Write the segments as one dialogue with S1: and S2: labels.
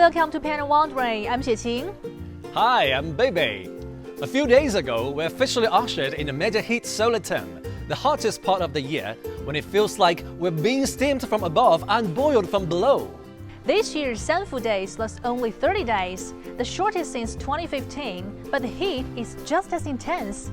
S1: welcome to PandaWandering. I'm 雪晴.
S2: Hi, I'm Bebe. A few days ago, we officially ushered in the mega heat solar term, the hottest part of the year, when it feels like we're being steamed from above and boiled from below.
S1: This year's Sunful Days last only 30 days, the shortest since 2015, but the heat is just as intense.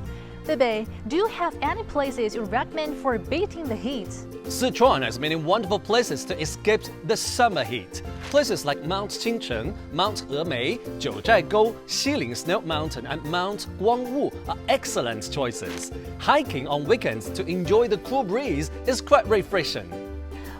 S1: Bebe, do you have any places you recommend for beating the heat?
S2: Sichuan has many wonderful places to escape the summer heat. Places like Mount Qingcheng, Mount Emei, Jiuzhaigou, Xiling Snow Mountain and Mount Guangwu are excellent choices. Hiking on weekends to enjoy the cool breeze is quite refreshing.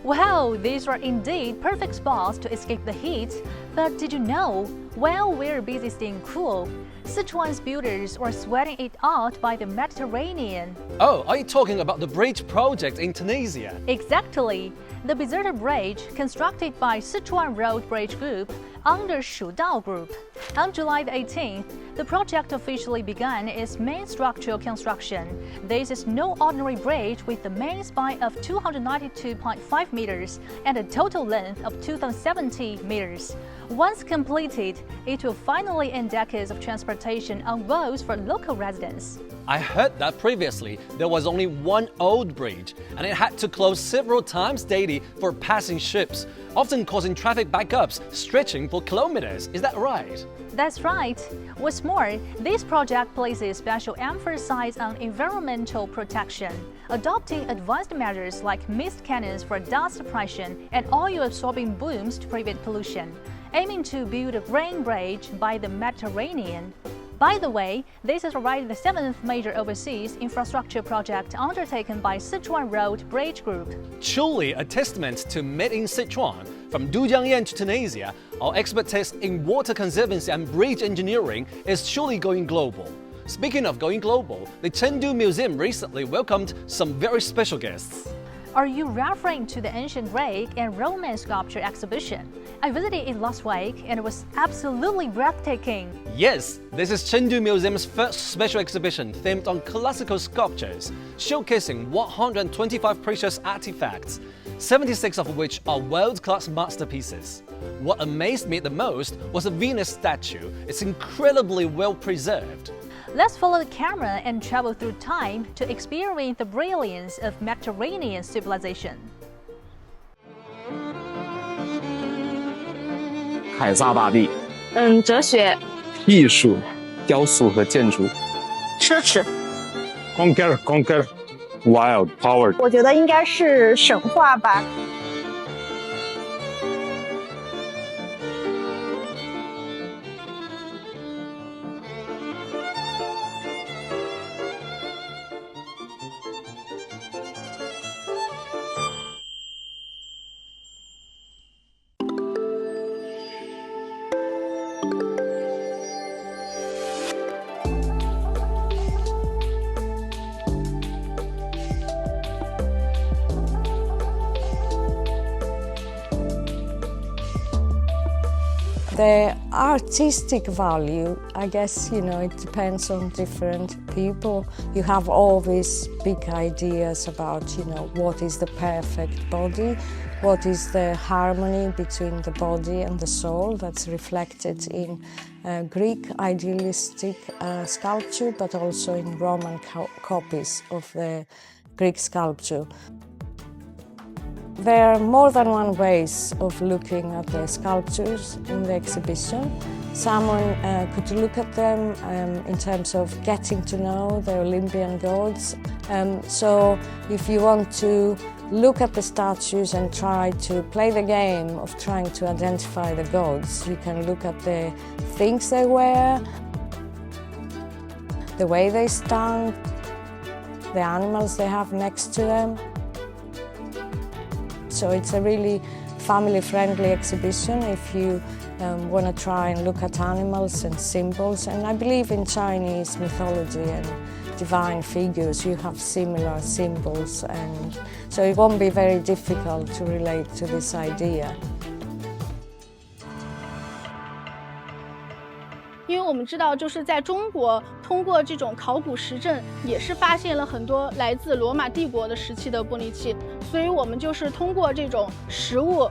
S1: Well, these are indeed perfect spots to escape the heat. But did you know, while we're busy staying cool, Sichuan's builders are sweating it out by the Mediterranean?
S2: Oh, are you talking about the bridge project in Tunisia?
S1: Exactly. The Bizerta Bridge, constructed by Sichuan Road Bridge Group under Shudao Group. On July 18th, the project officially began its main structural construction. This is no ordinary bridge with a main span of 292.5 meters and a total length of 2,070 meters. Once completed, it will finally end decades of transportation on roads for local residents.
S2: I heard that previously there was only one old bridge and it had to close several times daily for passing ships, often causing traffic backups stretching for kilometers. Is that right?
S1: That's right. What's more, this project places special emphasis on environmental protection, adopting advanced measures like mist cannons for dust suppression and oil-absorbing booms to prevent pollution, aiming to build a green bridge by the Mediterranean. By the way, this is already the 7th major overseas infrastructure project undertaken by Sichuan Road Bridge Group.
S2: Truly a testament to Made in Sichuan. From Dujiangyan to Tunisia, our expertise in water conservancy and bridge engineering is truly going global. Speaking of going global, the Chengdu Museum recently welcomed some very special guests.
S1: Are you referring to the ancient Greek and Roman sculpture exhibition? I visited it last week and it was absolutely breathtaking.
S2: Yes, this is Chengdu Museum's first special exhibition themed on classical sculptures, showcasing 125 precious artifacts, 76 of which are world-class masterpieces. What amazed me the most was the Venus statue. It's incredibly well preserved.
S1: Let's follow the camera and travel through time to experience the brilliance of Mediterranean civilization.
S3: 凯撒大帝，
S4: 哲学，
S3: 艺术，雕塑和建筑。
S4: 奢侈，
S3: Conquer, wild, power。
S4: 我觉得应该是神话吧。
S5: The artistic value, I guess, it depends on different people. You have all these big ideas about, what is the perfect body, what is the harmony between the body and the soul that's reflected in Greek idealistic sculpture, but also in Roman copies of the Greek sculpture. There are more than one ways of looking at the sculptures in the exhibition. Someone could look at them in terms of getting to know the Olympian gods. So if you want to look at the statues and try to play the game of trying to identify the gods, you can look at the things they wear, the way they stand, the animals they have next to them. So it's a really family-friendly exhibition if you want to try and look at animals and symbols. And I believe in Chinese mythology and divine figures, you have similar symbols, and so it won't be very difficult to relate to this idea.
S6: 因为我们知道，就是在中国，通过这种考古实证，也是发现了很多来自罗马帝国的时期的玻璃器，所以我们就是通过这种实物，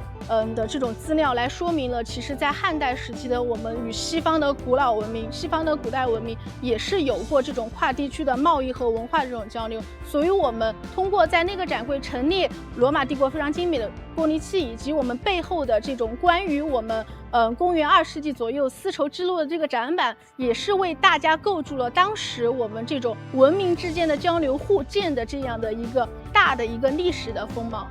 S6: 的这种资料来说明了，其实在汉代时期的我们与西方的古老文明、西方的古代文明也是有过这种跨地区的贸易和文化这种交流。所以我们通过在那个展柜陈列罗马帝国非常精美的玻璃器，以及我们背后的这种关于我们公元2世纪左右丝绸之路的这个展板，也是为大家构筑了当时我们这种文明之间的交流互鉴的这样的一个大的一个历史的风貌。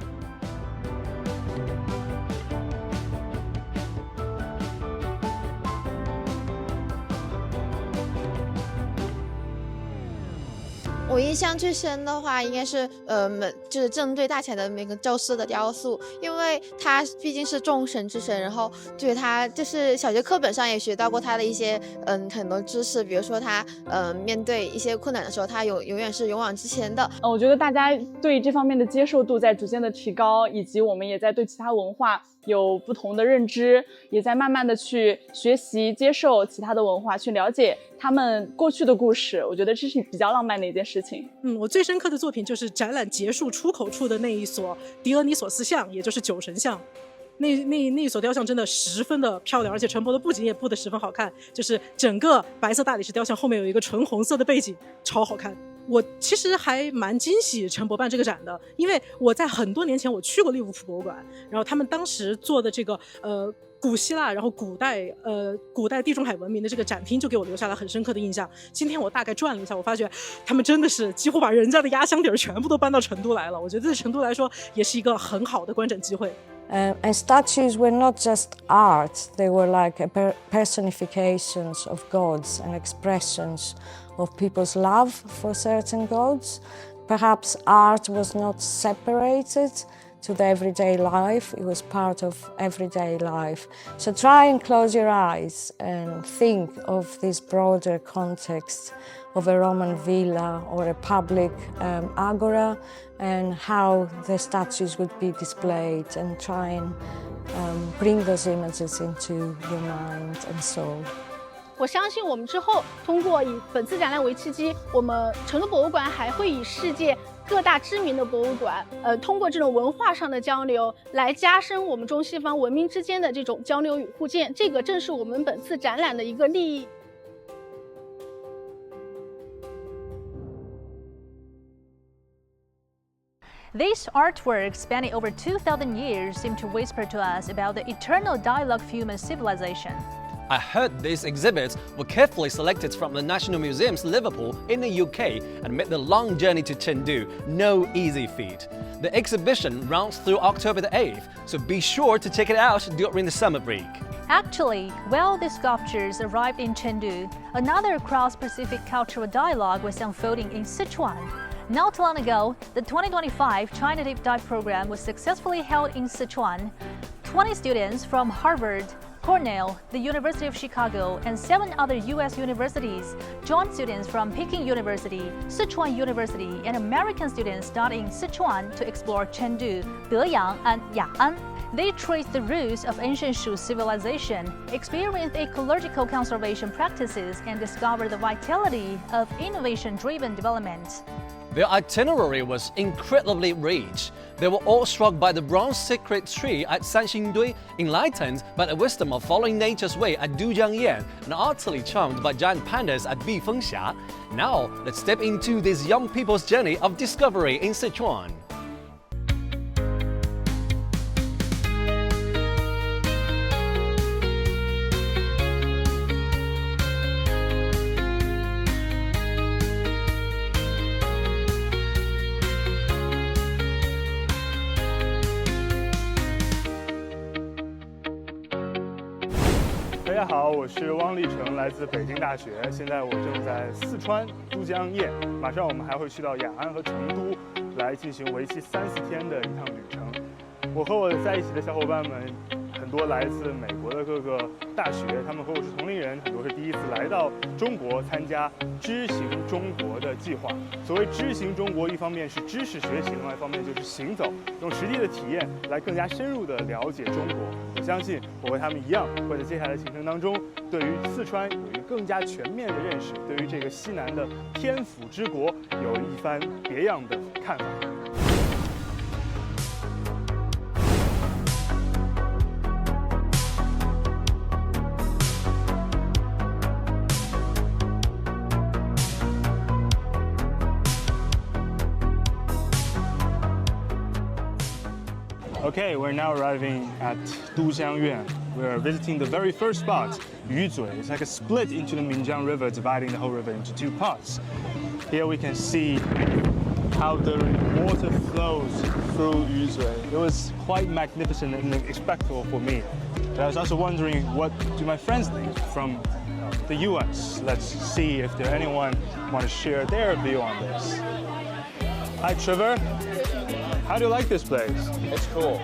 S7: 我印象最深的话，应该是就是正对大前的那个宙斯的雕塑，因为他毕竟是众神之神，然后对他就是小学课本上也学到过他的一些很多知识，比如说他面对一些困难的时候，他永远是勇往直前的。
S8: 我觉得大家对这方面的接受度在逐渐的提高，以及我们也在对其他文化有不同的认知，也在慢慢的去学习接受其他的文化，去了解他们过去的故事。我觉得这是比较浪漫的一件事情。
S9: 我最深刻的作品就是展览结束出口处的那一所狄俄尼索斯像，也就是酒神像。那一所雕像真的十分的漂亮，而且陈伯的布景也布得十分好看，就是整个白色大理石雕像后面有一个纯红色的背景，超好看。我其实还蛮惊喜陈伯办这个展的，因为我在很多年前我去过利物浦博物馆，然后他们当时做的这个古希腊然后古代地中海文明的这个展厅就给我留下了很深刻的印象。今天我大概转了一下，我发觉他们真的是几乎把人家的压箱底儿全部都搬到成都来了，我觉得对成都来说也是一个很好的观展机会。
S5: And statues were not just art, they were like personifications of gods and expressions of people's love for certain gods. Perhaps art was not separated to the everyday life, it was part of everyday life. So try and close your eyes and think of this broader context of a Roman villa or a public agora, and how the statues would be displayed, and try and bring those images into your mind and soul.
S6: 我相信我们之后通过以本次展览为契机，我们成都博物馆还会以世界各大知名的博物馆，通过这种文化上的交流来加深我们中西方文明之间的这种交流与互鉴，这个正是我们本次展览的一个利益。
S1: These artworks spanning over 2,000 years seem to whisper to us about the eternal dialogue of human civilization.
S2: I heard these exhibits were carefully selected from the National Museums Liverpool in the UK and made the long journey to Chengdu no easy feat. The exhibition runs through October the 8th, so be sure to check it out during the summer break.
S1: Actually, while the sculptures arrived in Chengdu, another cross-Pacific cultural dialogue was unfolding in Sichuan. Not long ago, the 2025 China Deep Dive program was successfully held in Sichuan. 20 students from Harvard, Cornell, the University of Chicago, and 7 other U.S. universities joined students from Peking University, Sichuan University, and American students studying Sichuan to explore Chengdu, Deyang, and Ya'an. They traced the roots of ancient Shu civilization, experienced ecological conservation practices, and discovered the vitality of innovation-driven development.
S2: Their itinerary was incredibly rich. They were all struck by the bronze sacred tree at Sanxingdui, enlightened by the wisdom of following nature's way at Dujiangyan, and utterly charmed by giant pandas at Bifengxia. Now, let's step into these young people's journey of discovery in Sichuan.
S10: 大家好，我是汪立成，来自北京大学。现在我正在四川都江堰，马上我们还会去到雅安和成都，来进行为期3、4天的一趟旅程。我和我在一起的小伙伴们，很多来自美国的各个大学，他们和我是同龄人，很多是第一次来到中国参加知行中国的计划。所谓知行中国，一方面是知识学习，另外一方面就是行走，用实地的体验来更加深入地了解中国。我相信我和他们一样，会在接下来的行程当中，对于四川有一个更加全面的认识，对于这个西南的天府之国有一番别样的看法。Okay, we're now arriving at Dujiangyuan. We're visiting the very first spot, Yuzui. It's like a split into the Minjiang River, dividing the whole river into two parts. Here we can see how the water flows through Yuzui. It was quite magnificent and spectacle for me. But I was also wondering, what do my friends think from the US? Let's see if there anyone want to share their view on this. Hi, Trevor. How do you like this place?
S11: It's cool.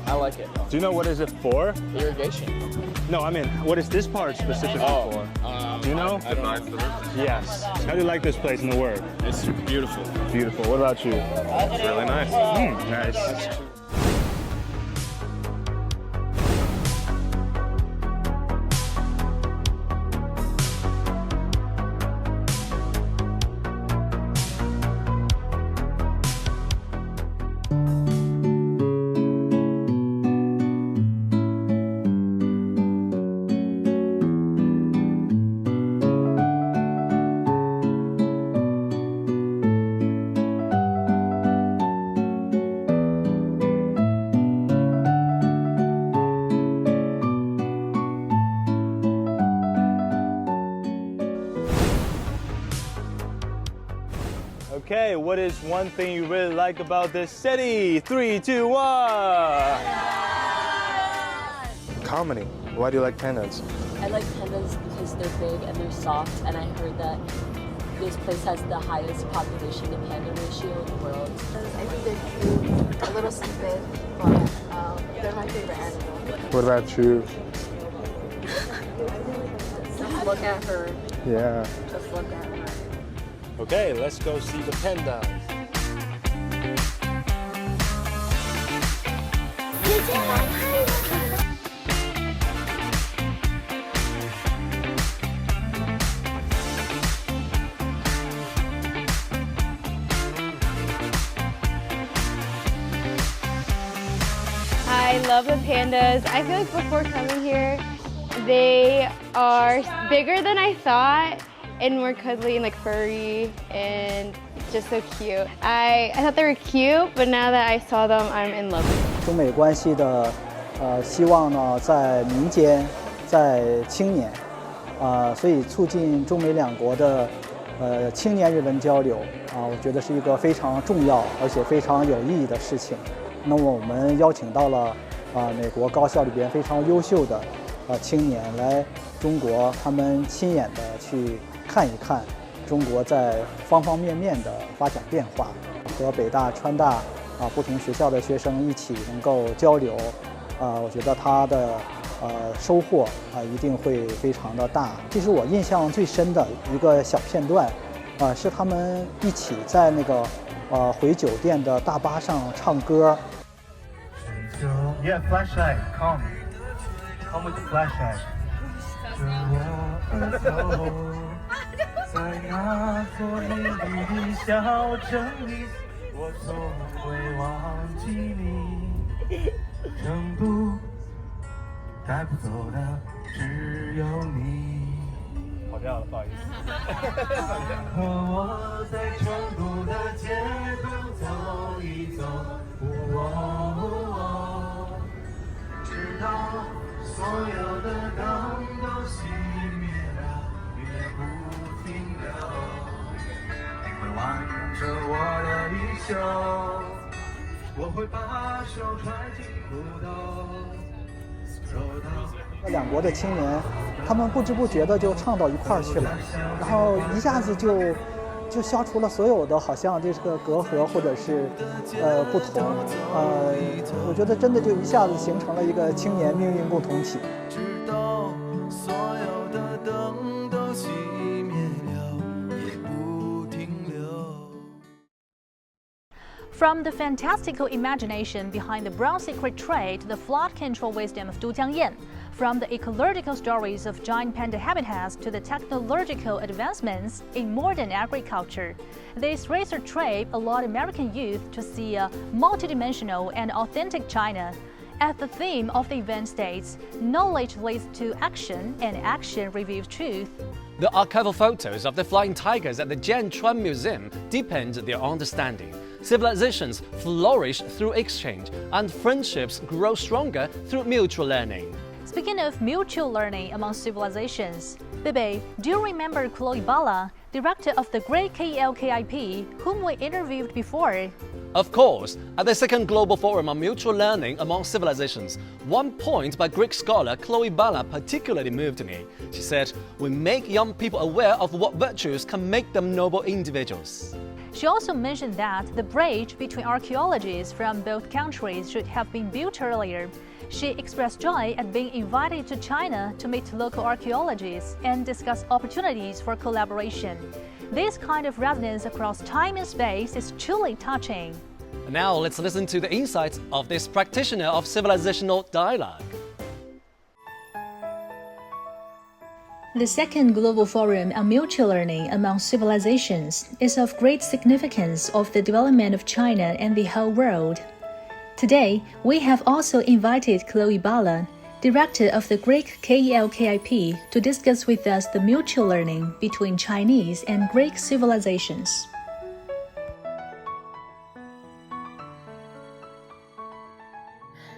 S11: I like it.
S10: Do you know what is it for?
S11: Irrigation.
S10: No, I mean, what is this part specifically for? Do you know?
S11: I don't know.
S10: Yes. How do you like this place in the world?
S11: It's beautiful.
S10: Beautiful. What about you?
S11: It's really nice.
S10: Nice. Okay, what is one thing you really like about this city? 3, 2, 1! Comedy. Why do you like pandas?
S12: I like pandas because they're big and they're soft, and I heard that this place has the highest population to panda ratio in the world.
S13: I think they're cute, a little stupid, but they're my favorite animal.
S10: What about you?
S12: Just look at her.
S10: Yeah.
S12: Just look at her.
S10: Okay, let's go see the panda.
S14: I love the pandas. I feel like before coming here, they are bigger than I thought and more cuddly and like furry and just so cute. I thought they were cute, but now that I saw them, I'm in love with them.
S15: 中美关系的希望呢，在民间，在青年，所以促进中美两国的青年人文交流我觉得是一个非常重要而且非常有意义的事情。那么我们邀请到了美国高校里边非常优秀的青年来中国，他们亲眼的去看一看中国在方方面面的发展变化，和北大、川大不同学校的学生一起能够交流，我觉得他的收获一定会非常的大。其实我印象最深的一个小片段，是他们一起在那个回酒店的大巴上唱歌。
S16: Yeah, flashlight, come with the flashlight. 在那座美丽的小城里，我总会忘记你。成都带不走的只有你。
S10: 跑调了，不好意思。
S16: 和我在成都的街头走一走，直到所有的灯都熄灭了，也不停留。你会挽着我的衣袖，我会把手揣进裤兜，走到。
S15: 两国的青年，他们不知不觉的就唱到一块儿去了，然后一下子就消除了所有的好像这个隔阂或者是不同，我觉得真的就一下子形成了一个青年命运共同体。
S16: 直到所有的灯都熄灭了，也不停留。
S1: From the fantastical imagination behind the brown secret trade to the flood control wisdom of Dujiangyan, from the ecological stories of giant panda habitats to the technological advancements in modern agriculture, this research trip allowed American youth to see a multidimensional and authentic China. As the theme of the event states, knowledge leads to action and action reveals truth.
S2: The archival photos of the flying tigers at the Jianchuan Museum deepened their understanding. Civilizations flourish through exchange, and friendships grow stronger through mutual learning.
S1: Speaking of mutual learning among civilizations, Bebe, do you remember Chloe Bala, director of the Great KLKIP, whom we interviewed before?
S2: Of course, at the second Global Forum on Mutual Learning Among Civilizations, one point by Greek scholar Chloe Bala particularly moved me. She said, "We make young people aware of what virtues can make them noble individuals."
S1: She also mentioned that the bridge between archaeologists from both countries should have been built earlier. She expressed joy at being invited to China to meet local archaeologists and discuss opportunities for collaboration. This kind of resonance across time and space is truly touching.
S2: Now let's listen to the insights of this practitioner of civilizational dialogue.
S1: The second Global Forum on Mutual Learning Among Civilizations is of great significance of the development of China and the whole world. Today, we have also invited Chloe Bala, director of the Greek KLKIP, to discuss with us the mutual learning between Chinese and Greek civilizations.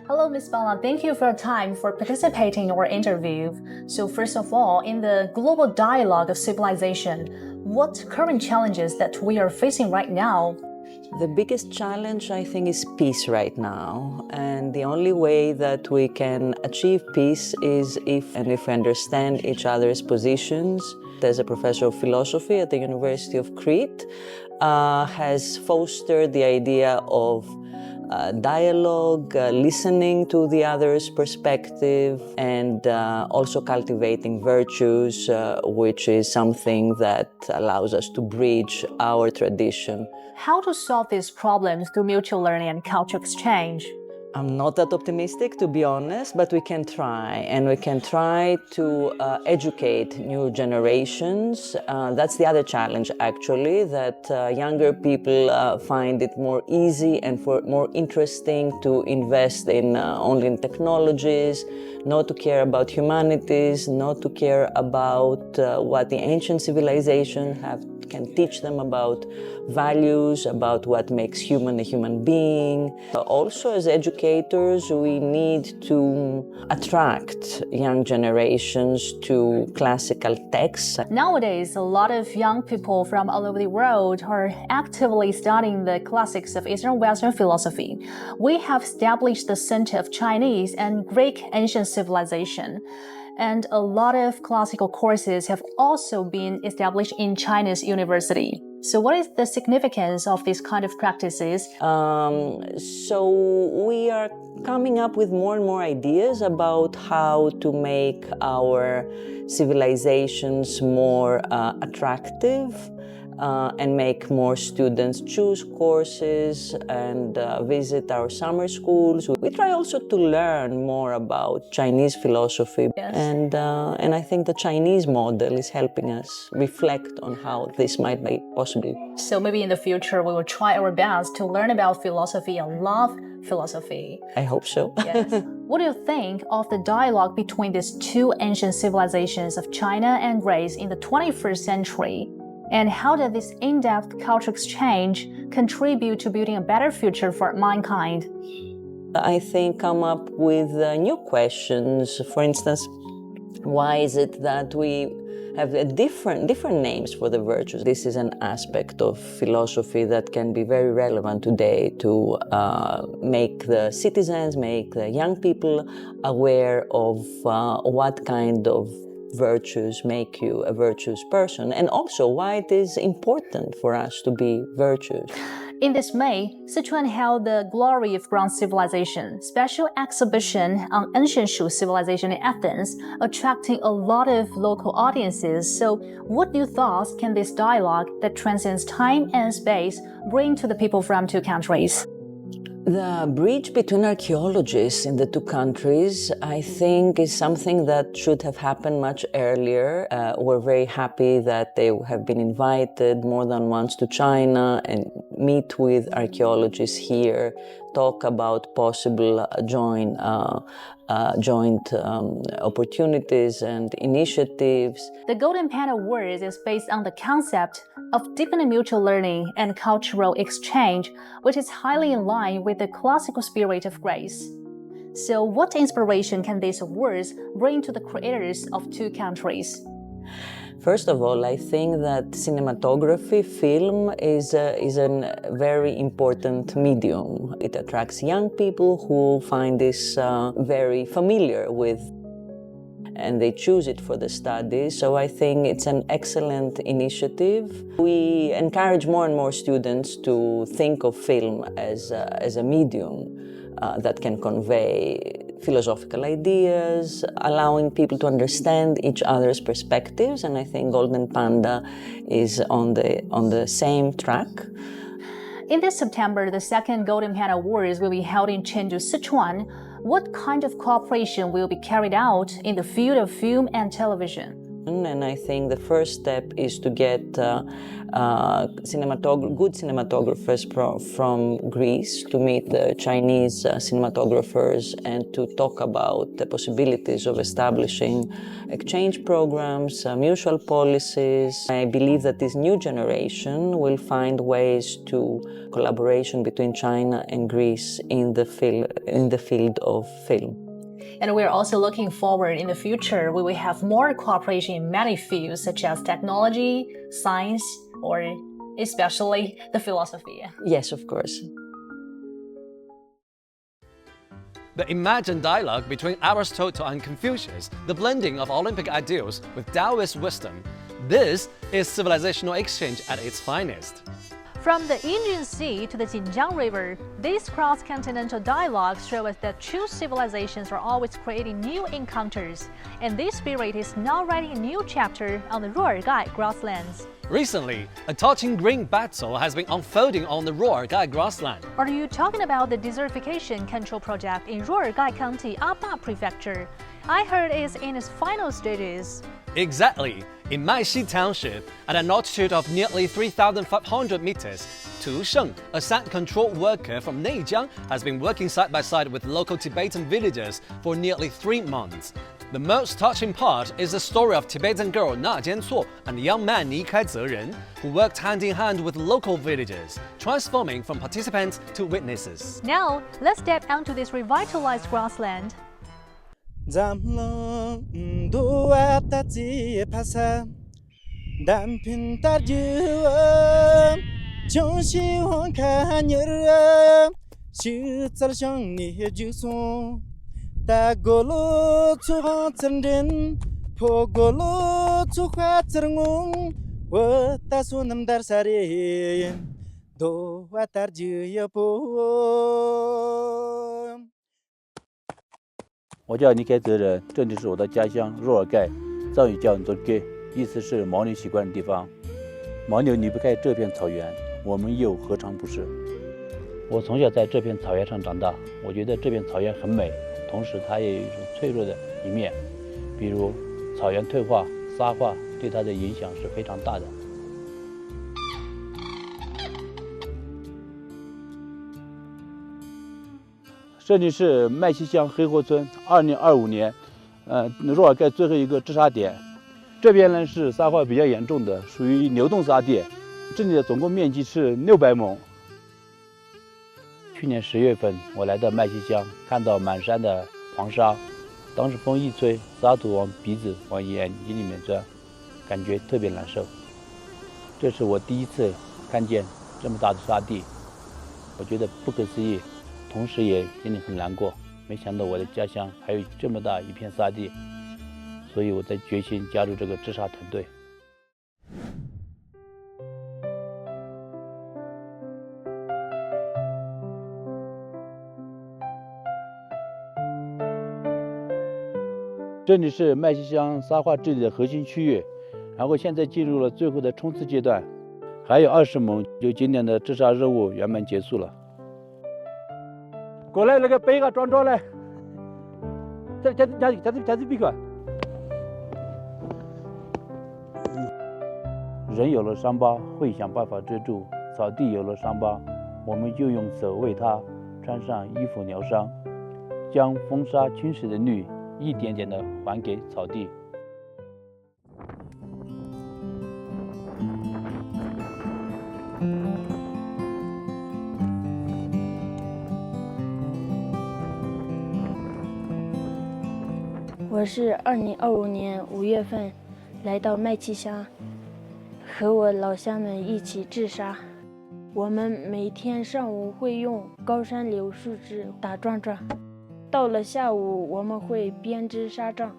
S1: Hello, Ms. Bala. Thank you for your time for participating in our interview. So first of all, in the global dialogue of civilization, what current challenges that we are facing right now?
S17: The biggest challenge, I think, is peace right now. And the only way that we can achieve peace is if we understand each other's positions. As a professor of philosophy at the University of Crete, has fostered the idea of dialogue, listening to the other's perspective, and also cultivating virtues, which is something that allows us to bridge our tradition.
S1: How to solve these problems through mutual learning and cultural exchange?
S17: I'm not that optimistic, to be honest, but we can try. And we can try to educate new generations. That's the other challenge, actually, that younger people find it more easy and more interesting to invest in only in technologies, not to care about humanities, not to care about what the ancient civilization can teach them about values, about what makes human a human being. Also, as educators, we need to attract young generations to classical texts.
S1: Nowadays, a lot of young people from all over the world are actively studying the classics of Eastern and Western philosophy. We have established the Center of Chinese and Greek ancient civilization. And a lot of classical courses have also been established in China's university. So what is the significance of these kind of practices?
S17: So we are coming up with more and more ideas about how to make our civilizations more attractive. And make more students choose courses and visit our summer schools. We try also to learn more about Chinese philosophy.
S1: Yes.
S17: And I think the Chinese model is helping us reflect on how this might be possible.
S1: So maybe in the future we will try our best to learn about philosophy and love philosophy.
S17: I hope so.
S1: Yes. What do you think of the dialogue between these two ancient civilizations of China and Greece in the 21st century? And how does this in-depth cultural exchange contribute to building a better future for mankind?
S17: I think come up with new questions. For instance, why is it that we have different names for the virtues? This is an aspect of philosophy that can be very relevant today to make the citizens, make the young people aware of what kind of virtues make you a virtuous person, and also why it is important for us to be virtuous.
S1: In this May, Sichuan held the Glory of Bronze Civilization special exhibition on ancient Shu civilization in Athens, attracting a lot of local audiences. So what new thoughts can this dialogue that transcends time and space bring to the people from two countries?
S17: The bridge between archaeologists in the two countries, I think, is something that should have happened much earlier. We're very happy that they have been invited more than once to China and meet with archaeologists here, talk about possible joint opportunities and initiatives.
S1: The Golden Panda Awards is based on the concept of deepening mutual learning and cultural exchange, which is highly in line with the classical spirit of grace. So, what inspiration can these awards bring to the creators of two countries?
S17: First of all, I think that cinematography, film, is a very important medium. It attracts young people who find this very familiar with, and they choose it for the study. So I think it's an excellent initiative. We encourage more and more students to think of film as a medium that can convey philosophical ideas, allowing people to understand each other's perspectives, and I think Golden Panda is on the same track.
S1: In this September, the second Golden Panda Awards will be held in Chengdu, Sichuan. What kind of cooperation will be carried out in the field of film and television?
S17: And I think the first step is to get good cinematographers from Greece to meet the Chinese cinematographers and to talk about the possibilities of establishing exchange programs, mutual policies. I believe that this new generation will find ways to collaboration between China and Greece in the field of film.
S1: And we're also looking forward in the future we will have more cooperation in many fields such as technology, science, or especially the philosophy.
S17: Yes, of course.
S2: The imagined dialogue between Aristotle and Confucius, the blending of Olympic ideals with Taoist wisdom, this is civilizational exchange at its finest.
S1: From the Indian Sea to the Xinjiang River, these cross-continental dialogues show us that two civilizations are always creating new encounters, and this spirit is now writing a new chapter on the Ruorgai grasslands.
S2: Recently, a touching green battle has been unfolding on the Ruorgai grassland.
S1: Are you talking about the desertification control project in Ruorgai County, Aba Prefecture? I heard it's in its final stages.
S2: Exactly. In Maixi Township, at an altitude of nearly 3,500 meters, Tu Sheng, a sand control worker from Neijiang, has been working side by side with local Tibetan villagers for nearly 3 months. The most touching part is the story of Tibetan girl Na Jiancuo and young man Ni Kai Zeren, who worked hand in hand with local villagers, transforming from participants to witnesses.
S1: Now, let's step onto this revitalized grassland.
S18: Zamlong dua taji pasa dampin tarju chung shi hong ka nyur shi tsar shang ni ju song ta golo chu hong chen den po golo chu hwa tsar ngong wo ta su nam dar sare do wa tarju ya po
S19: 我叫尼开泽人，这里是我的家乡若尔盖，藏语叫 Nzorge， 意思是牦牛习惯的地方。牦牛离不开这片草原，我们又何尝不是？我从小在这片草原上长大，我觉得这片草原很美，同时它也有一种脆弱的一面，比如草原退化、沙化对它的影响是非常大的。 这里是麦西乡黑河村2025年，若尔盖最后一个治沙点。这边呢是沙化比较严重的，属于流动沙地。这里的总共面积是600亩。去年10月份，我来到麦西乡，看到满山的黄沙，当时风一吹，沙土往鼻子、往眼睛里面钻，感觉特别难受。这是我第一次看见这么大的沙地，我觉得不可思议。 同时也心里很难过，没想到我的家乡还有这么大一片沙地，所以我才决心加入这个治沙团队。这里是麦西乡沙化治理的核心区域，然后现在进入了最后的冲刺阶段，还有20亩，就今年的治沙任务圆满结束了。 过来，那个背个装装来，加比个。人有了伤疤，会想办法遮住；草地有了伤疤，我们就用手为它穿上衣服疗伤，将风沙侵蚀的绿一点点的还给草地。
S20: 我是2025年5月份来到麦积乡，和我老乡们一起治沙。我们每天上午会用高山柳树枝打桩桩，到了下午我们会编织沙帐。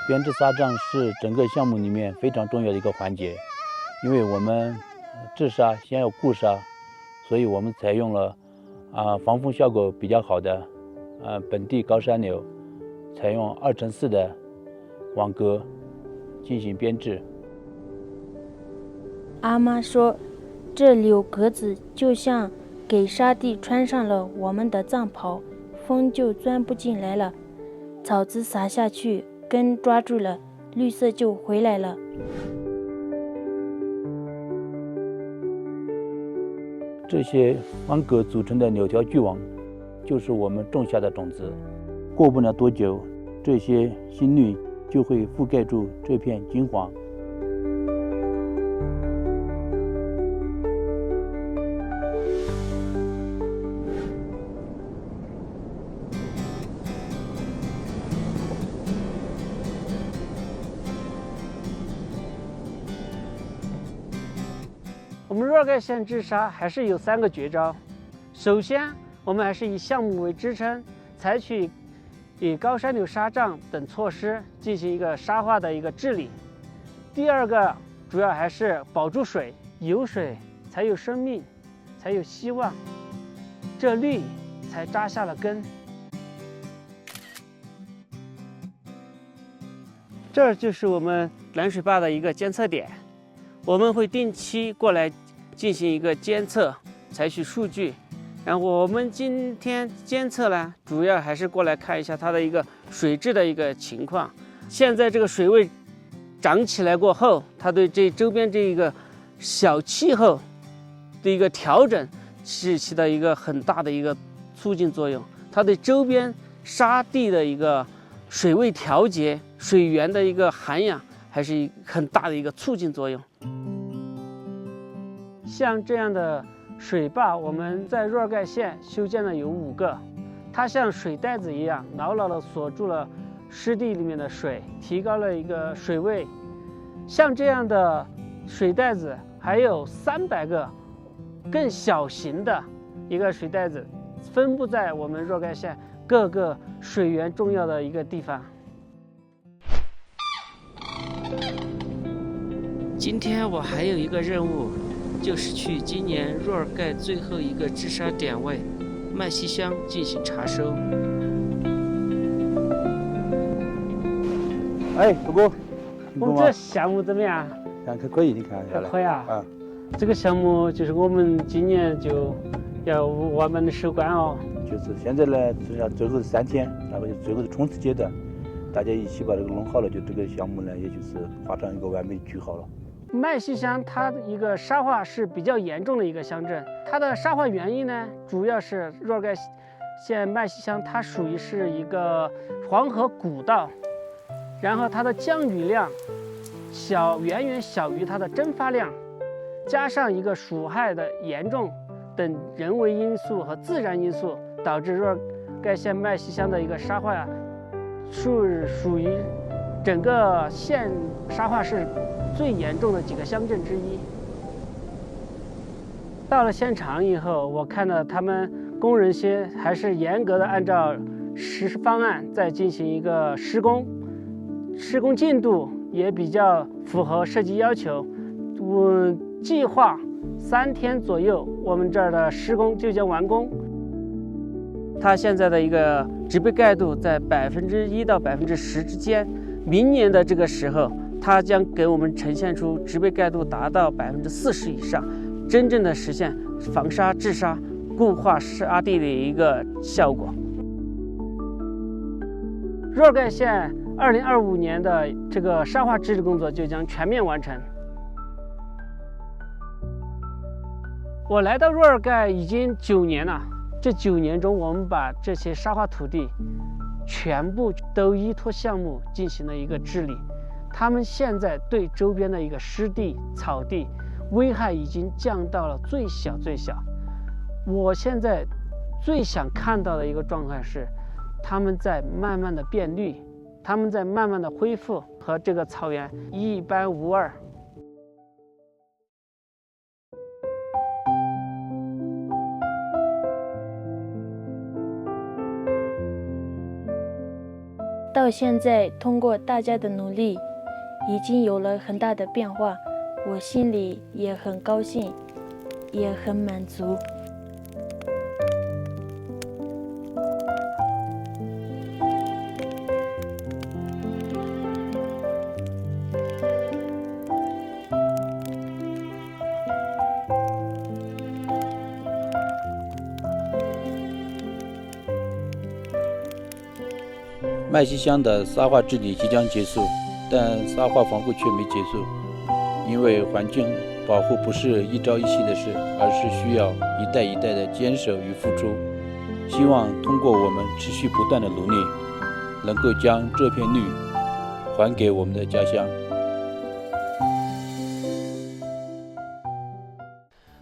S19: 编织沙帐是整个项目里面非常重要的一个环节，因为我们治沙先要固沙，所以我们采用了防风效果比较好的本地高山柳，采用2×4的网格进行编制。
S20: 阿妈说，这柳格子就像给沙地穿上了我们的藏袍，风就钻不进来了，草籽撒下去，根抓住了，绿色就回来了。
S19: 这些网格组成的柳条巨网，就是我们种下的种子。过不了多久，这些新绿就会覆盖住这片金黄。
S21: 我们若尔盖县治沙还是有3个绝招。首先，我们还是以项目为支撑，采取以高山柳沙帐等措施进行一个沙化的一个治理。第二个，主要还是保住水，有水才有生命，才有希望，这绿才扎下了根。这就是我们拦水坝的一个监测点。我们会定期过来进行一个监测，采取数据。然后我们今天监测呢，主要还是过来看一下它的一个水质的一个情况。现在这个水位涨起来过后，它对这周边这一个小气候的一个调整是起到一个很大的一个促进作用。它对周边沙地的一个水位调节、水源的一个涵养，还是很大的一个促进作用。像这样的水坝，我们在若尔盖县修建了有5个，它像水袋子一样，牢牢地锁住了湿地里面的水，提高了一个水位。像这样的水袋子还有300个更小型的一个水袋子，分布在我们若尔盖县各个水源重要的一个地方。今天我还有一个任务，就是去今年若尔盖最后一个治沙点位麦溪乡进行查收。
S19: 哎，不过
S21: 我们这项目怎么样？
S19: 看可以，你看下来。
S21: 可以啊。这个项目就是我们今年就要完满的收官哦。
S19: 就是现在呢，只要最后3天，然后就最后的冲刺阶段，大家一起把这个弄好了，就这个项目呢，也就是画上一个完美句号了。
S21: 麦溪乡它一个沙化是比较严重的一个乡镇，它的沙化原因呢，主要是若尔盖县麦溪乡它属于是一个黄河古道，然后它的降雨量远远小于它的蒸发量，加上一个鼠害的严重等人为因素和自然因素，导致若尔盖县麦溪乡的一个沙化是属于整个县沙化是最严重的几个乡镇之一。到了现场以后，我看到他们工人些还是严格的按照实施方案在进行一个施工，施工进度也比较符合设计要求。我计划3天左右，我们这儿的施工就将完工。它现在的一个植被盖度在1%到10%之间，明年的这个时候，它将给我们呈现出植被盖度达到40%以上，真正的实现防沙治沙、固化沙地的一个效果。若尔盖县2025年的这个沙化治理工作就将全面完成。我来到若尔盖已经9年了，这9年中，我们把这些沙化土地全部都依托项目进行了一个治理。他们现在对周边的一个湿地、草地危害已经降到了最小。我现在最想看到的一个状态是，他们在慢慢的变绿，他们在慢慢的恢复，和这个草原一般无二。
S20: 到现在，通过大家的努力，已经有了很大的变化，我心里也很高兴，也很满足。
S19: 麦西乡的沙化治理即将结束，但沙化防护却没结束，因为环境保护不是一朝一夕的事，而是需要一代一代的坚守与付出。希望通过我们持续不断的努力，能够将这片绿还给我们的家乡。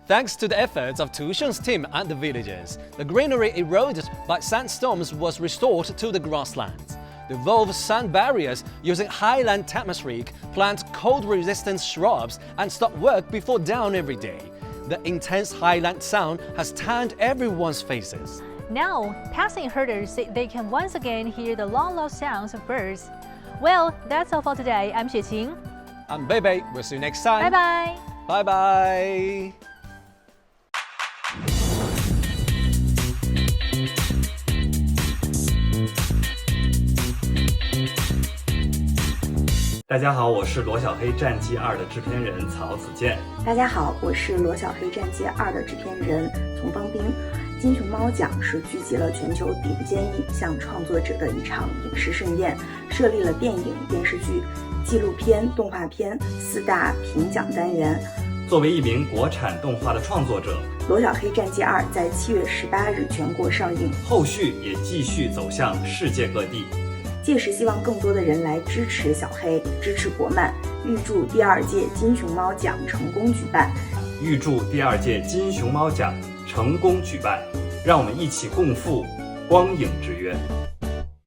S2: Thanks to the efforts of Tushun's team and the villagers, the greenery eroded by sandstorms was restored to the grasslands. Evolve sand barriers using highland atmospheric, plant cold-resistant shrubs and stop work before dawn every day. The intense highland sound has tanned everyone's faces.
S1: Now, passing herders say they can once again hear the long-lost sounds of birds. Well, that's all for today. I'm Xueqing.
S2: I'm Bebe. We'll see you next time.
S1: Bye-bye.
S2: Bye-bye.
S3: Hello， 大家好，我是罗小黑战记2的制片人曹子健。
S22: 大家好，我是罗小黑战记2的制片人丛邦斌。金熊猫奖是聚集了全球顶尖影像创作者的一场影视盛宴，设立了电影、电视剧、纪录片、动画片4大评奖单元。
S3: 作为一名国产动画的创作者，
S22: 罗小黑战记2在7月18日全国上映，
S3: 后续也继续走向世界各地。
S22: 届时希望更多的人来支持小黑，支持国漫，预祝第2届金熊猫奖成功举办。
S3: 预祝第2届金熊猫奖成功举办，让我们一起共赴光影之约。